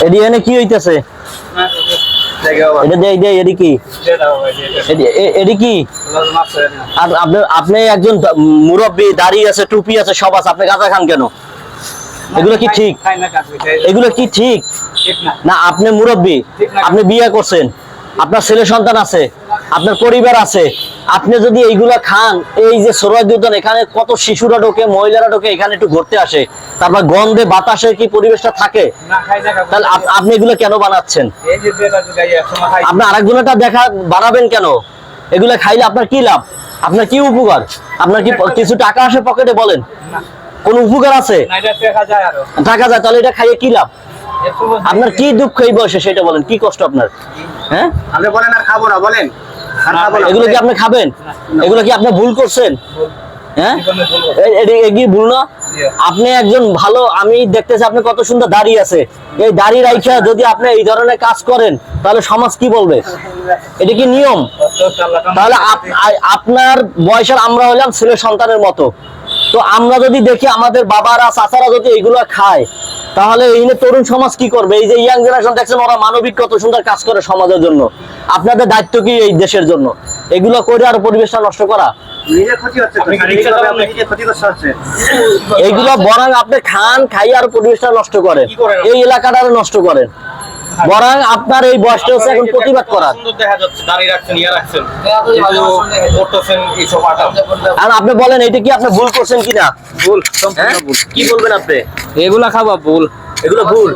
এডি এনে কি হইতাছে? এটা দেই দেই এডি কি? এডি কি? আর আপনি একজন মুরব্বি, দাড়ি আছে, টুপি আছে, সব আছে, আপনি গাঁজা খান কেন? এগুলো কি ঠিক? এগুলো কি ঠিক না? আপনি মুরব্বি, আপনি বিয়ে করছেন, আপনার ছেলে সন্তান আছে, আপনার পরিবার আছে, আপনি যদি এইগুলা খান, এই যে সরাইদুদ্দান এখানে কত শিশুরা ঢোকে, মহিলারা ঢোকে, এখানে একটু ঘুরতে আসে, তারপর গন্ধে বাতাসে কি পরিবেশটা থাকে? তাহলে আপনি এগুলো কেন বানাচ্ছেন? আপনি আরেকজনটা দেখা বানাবেন কেন? এগুলা খাইলে আপনার কি লাভ? আপনার কি উপকার? আপনার কি কিছু টাকা আসে পকেটে? বলেন, কোন উপকার আছে? টাকা যায়, তাহলে এটা খাইয়ে কি লাভ? আপনার কি দুঃখ এই বয়সে সেটা বলেন, কি কষ্ট আপনার? হ্যাঁ, আপনি বলেন আর খাবো না, বলেন এগুলো কি আপনি খাবেন? এগুলো কি আপনি ভুল করছেন? হ্যাঁ, এটা কি ভুল না? আপনি একজন ভালো, আমি দেখতেছি আপনি কত সুন্দর দাড়ি আছে, এই দাড়ি রাইখা যদি আপনি এই ধরনের কাজ করেন তাহলে সমাজ কি বলবে? এটা কি নিয়ম? তাহলে আপনার বয়সের আমরা হলাম ছেলে সন্তানের মতো, তো আমরা যদি দেখি আমাদের বাবারা চাচারা যদি এইগুলো খায়, তাহলে এই তরুণ সমাজ কি করবে? এই যে ইয়াং জেনারেশন দেখছেন, ওরা মানবিক কত সুন্দর কাজ করে সমাজের জন্য। আপনাদের দায়িত্ব কি এই দেশের জন্য এগুলো করে আর পরিবেশটা নষ্ট করা? এইগুলো বরং আপনি খান, খাই আর পরিবেশটা নষ্ট করেন, এই এলাকাটা নষ্ট করেন। বরং আপনার এই বয়সটা হচ্ছে এখন প্রতিবাদ করার। আর আপনি বলেন, এটা কি আপনি ভুল করছেন কিনা? ভুল, সম্পূর্ণ ভুল। কি বলবেন আপনি? এগুলা খাওয়া ভুল, এগুলো ভুল।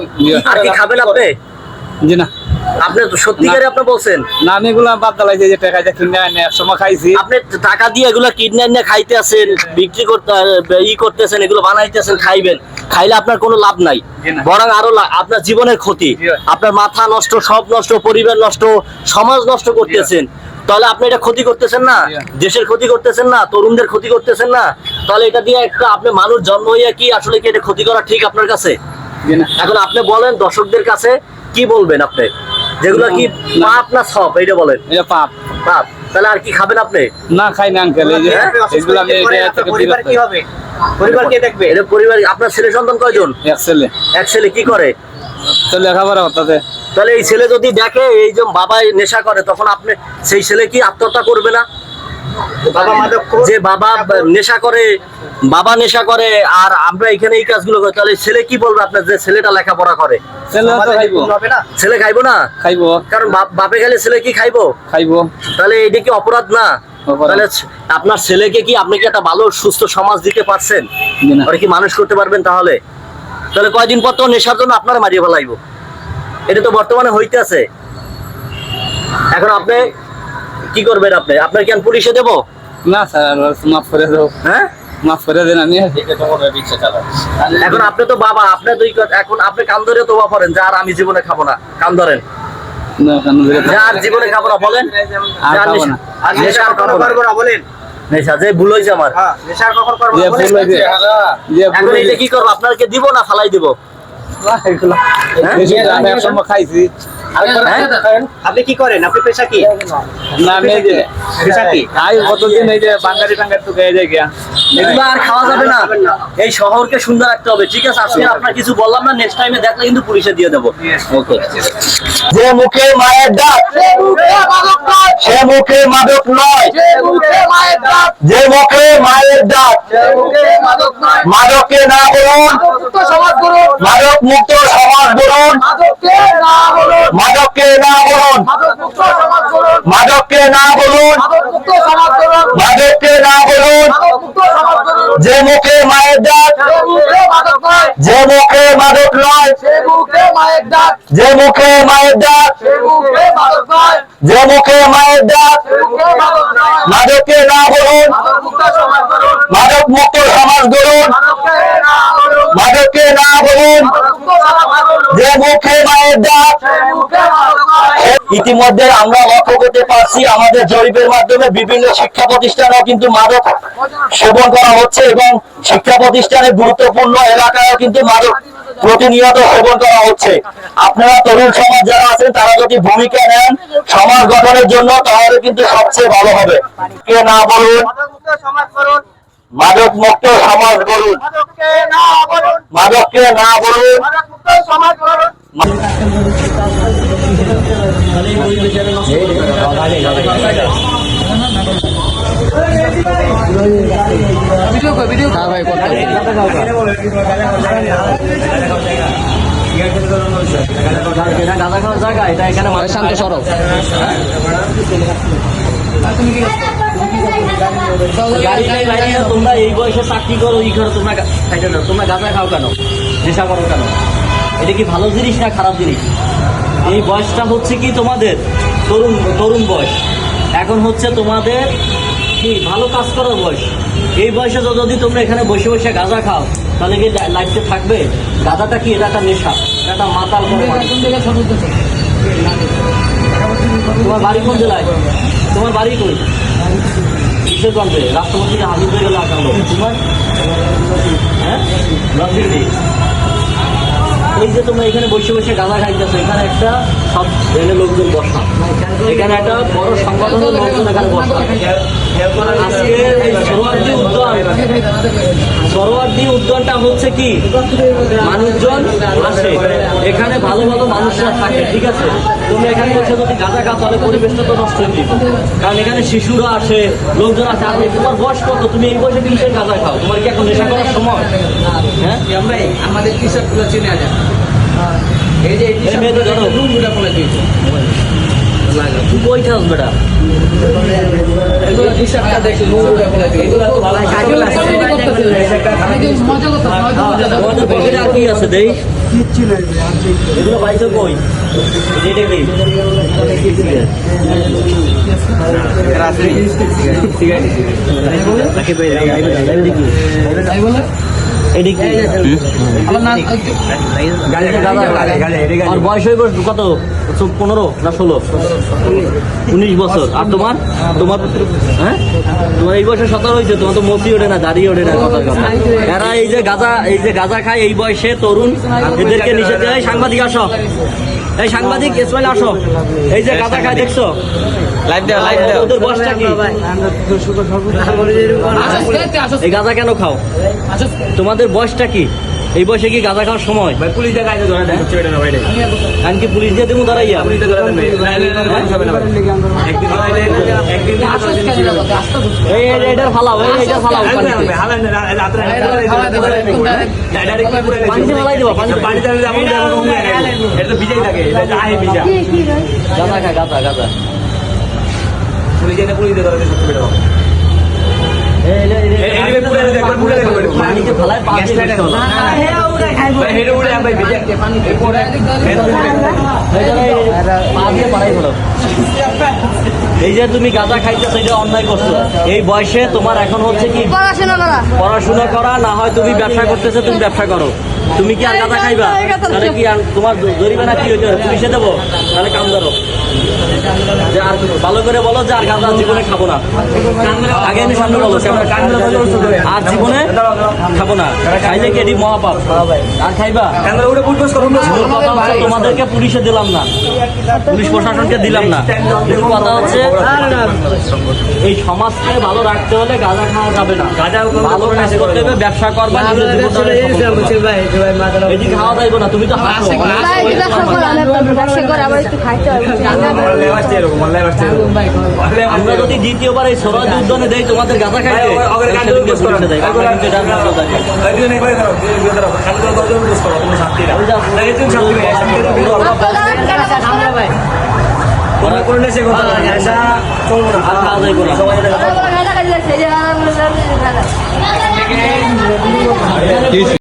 আর কি খাবেন আপনি? জি না, আপনি সত্যিকারে আপনি বলছেন না? আমি এগুলা বাদ দালাইছি, যে টাকা দিয়ে কিনে আনে এক সময় খাইছি। আপনি টাকা দিয়ে এগুলো কিডনি এনে খাইতে আছেন, বিক্রি করতে করতেছেন, এগুলো বানাইতেছেন, খাইবেন। খাইলে আপনার কোনো লাভ নাই, বরং আরো আপনার জীবনের ক্ষতি, আপনার মাথা নষ্ট, সব নষ্ট, পরিবার নষ্ট, সমাজ নষ্ট করতেছেন। তাহলে আপনি এটা ক্ষতি করতেছেন না? দেশের ক্ষতি করতেছেন না? তরুণদের ক্ষতি করতেছেন না? তাহলে এটা দিয়ে একটা আপনি মানুষ জন্ম হইয়া কি আসলে কি এটা ক্ষতি করা ঠিক আপনার কাছে? এখন আপনি বলেন দর্শকদের কাছে কি বলবেন আপনি? যেগুলো কি পাপ না সব, এইটা বলেন। এটা পাপ, পাপ। তাহলে আর কি খাবেন আপনি? না খাই না আঙ্কেল, এই যে এগুলো আমি এটা থেকে পরিবার কি হবে? পরিবার কে দেখবে? এটা পরিবার। আপনার ছেলে সন্তান কয়জন? এক ছেলে। এক ছেলে। কি করে? তো লেখাপড়া করতেছে। তাহলে এই ছেলে যদি দেখে এই যে বাবা নেশা করে, তখন আপনি সেই ছেলে কি আত্মহত্যা করবে না? যে বাবা নেশা করে, বাবা নেশা করে আর আমরা এখানে এই কাজগুলো করি, তাহলে ছেলে কি বলবে আপনার? যে ছেলেটা লেখাপড়া করে, ছেলে খাইবো না? খাইবো, কারণ বাপে গেলে ছেলে কি খাইবো? খাইবো। তাহলে এটা কি অপরাধ না? তাহলে আপনার ছেলেকে কি আপনি কি একটা ভালো সুস্থ সমাজ দিতে পারছেন? আর কি মানুষ করতে পারবেন? তাহলে তাহলে কয়দিন পর তো নেশার জন্য আপনারা মারিয়ে ফেলাইবো। এটা তো বর্তমানে হইতে আছে। এখন আপনি কি করবেন? আপনি আপনার কি পুলিশে দেবো? না স্যার, মাফ করে দাও। হ্যাঁ, মাফ করে দেন। আমি এখন আপনি তো বাবা, আপনি তো এখন আপনি কান ধরে তোবা করেন যে আর আমি জীবনে খাবো না, কান ধরেন আর জীবনে খাবো না, বলেন নেশা করবো না, বলেন নেশা যে ভুল হয়েছে আমার, নেশা কখন করবো? এখন এটা কি করবো? আপনাকে দিব না ফালাই দিব? খাইছি। আপনি কি করেন? আপনি পেশা কি? না আমি পেশা কি? কতদিন এই যে বাঙালি টাঙ্গারি তো খেয়ে যায় গিয়া, এগুলো আর খাওয়া যাবে না। এই শহরকে সুন্দর রাখতে হবে। ঠিক আছে, আজকে আপনার কিছু বললাম না, নেক্সট টাইমে দেখলে কিন্তু পুলিশে দিয়ে দেবো। ওকে। যে মুখে মায়ের ডাক, সে মুখে মাদক নয়। যে মুখে মায়ের ডাক, মাদককে না বলুন, মাদক মুক্ত সমাজ গড়ুন। মাদককে না বলুন, মাদককে না বলুন, মাদককে না বলুন। যে মুখে মায়ের ডাক, যে মুখে মাদক নয়। যে মুখে মায়ের ডাক, যে মুখে মায়ের ডাক, মাদককে না বলুন, মাদক মুক্ত সমাজ গড়ুন। মাদককে না বলুন, যে মুখে মায়ের ডাক। ইতিমধ্যে আমরা লক্ষ্য করতে পারছি আমাদের জরিপের মাধ্যমে বিভিন্ন শিক্ষা প্রতিষ্ঠানেও কিন্তু মাদক সেবন করা হচ্ছে এবং শিক্ষা প্রতিষ্ঠানের গুরুত্বপূর্ণ এলাকায়ও কিন্তু মাদক প্রতিনিয়ত সেবন করা হচ্ছে। আপনারা তরুণ সমাজ যারা আছেন তারা যদি ভূমিকা নেন সমাজ গঠনের জন্য, তাহলে কিন্তু সবচেয়ে ভালো হবে। কে না বলুন, মাদক মুক্ত সমাজ গড়ুন। মাদককে না বলুন, তাহলে এই পরিবেশের নষ্ট করবে না। এটা গাঁজা খাওয়ার জায়গা, এটা এখানে শান্ত সরব। গাড়িটাই লাগিয়ে তোমরা এই বয়সে চাকরি করো, ই করো, তোমরা খাইতে না, তোমরা গাঁজা খাও কেন, নেশা করো কেন? এটা কি ভালো জিনিস না খারাপ জিনিস? এই বয়সটা হচ্ছে কি তোমাদের তরুণ বয়স, এখন হচ্ছে তোমাদের কি ভালো কাজ করার বয়স। এই বয়সে যদি তোমরা এখানে বসে বসে গাঁজা খাও তাহলে কি লাইফে থাকবে? গাঁজাটা কি? এটা একটা নেশা, এটা একটা মাতাল। তোমার বাড়ি কোন জেলায়? তোমার বাড়ি কই? কিশোরগঞ্জে। রাষ্ট্রপতি হাজির হয়ে গেল আকাল। তোমার হ্যাঁ নরসিংদী। এই যে তোমরা এখানে বসে বসে গাঁজা খাইতেছো, এখানে একটা সব এনে লোকজন বসা, এখানে একটা বড় সংগঠনের লোকজন এখানে বসা। আজকে এই সরোয়ার্দী উদ্যানটা হচ্ছে কি মানুষজন আসে, এখানে ভালো ভালো মানুষরা থাকে, ঠিক আছে? তুমি এখানে বসে যদি গাঁজা খাও তাহলে পরিবেশটা তো নষ্ট হয়ে যাবে, কারণ এখানে শিশুরা আসে, লোকজন আসে। আর তোমার বয়স কত? তুমি এই বয়সে কিসের গাঁজা খাও? তোমার কি এখন নেশা করার সময়? হ্যাঁ, আমরা আমাদের টি-শার্ট গুলো চিনে যায়। এই যে মেয়েদের ধরো রুমগুলো বলে দিয়েছে তুই কই থাকস বেটা? এগুলো টি-শার্টটা দেখি রুমগুলো বলে দিয়েছে। এগুলো তো ভালো আমাদের পকেটে আর কি আছে দেই? এগুলো পাইছো কই? এটা কি? আর বয়স হইব কত? 15 না 16? 19 বছর। আর তোমার হ্যাঁ, তোমার এই বয়সে 17 হয়েছে, তোমার তো মতি ওঠে না, দাঁড়িয়ে ওঠে না। এরা এই যে গাঁজা খায় এই বয়সে তরুণ, এদেরকে নিষেধ দেয়। সাংবাদিক আসো, এই সাংবাদিক ইসমাইল আসো। এই যে গাঁজা খায় দেখছো, লাইভ দাও। ওদের বয়সটা কি? এই গাঁজা কেন খাও? তোমাদের বয়সটা কি? এই বয়সে কি গাঁজা খাওয়ার সময়? পুলিশ দেখায় ধরে দেয় আমি কি পুলিশ দিয়ে দেবো দাঁড়াইয়া? এইটার ফালাও, এইটার ফালাও, পানিতে ফালাই দেবো। গাঁজা খায়, গাঁজা পানিতে ফালায় এই যে তুমি গাঁজা খাইতেছো, এটা অন্যায় করছো। এই বয়সে তোমার এখন হচ্ছে কি পড়াশোনা করা, না হয় তুমি ব্যবসা করতেছো, তুমি ব্যবসা করো। তুমি কি আর গাঁজা খাইবা? তাহলে কি আর তোমার জরিমানা কি হইতে? পুলিশে দেবো? তাহলে কাম ধরো, যে আর ভালো করে বলো যে আর গাঁজা জীবনে খাবো না। আগে আমি সামনে বলো, আর জীবনে খাবো না। খাইলে কি এটি মহাপাপ? আর খাইবা? তোমাদেরকে পুলিশে দিলাম না, পুলিশ প্রশাসনকে দিলাম না। কিন্তু কথা হচ্ছে এই সমাজকে ভালো রাখতে হলে গাঁজা খাওয়া যাবে না, ভালো কাজ করতে হবে, ব্যবসা করবা, এটি খাওয়া যাইব না। তুমি তো হাসো, আমরা যদি দ্বিতীয়বার এই সরোয়ার্দী উদ্যানে দেই তোমাদের গাঁজা খাইতে, করলে সে কথা খাওয়া যাইব না।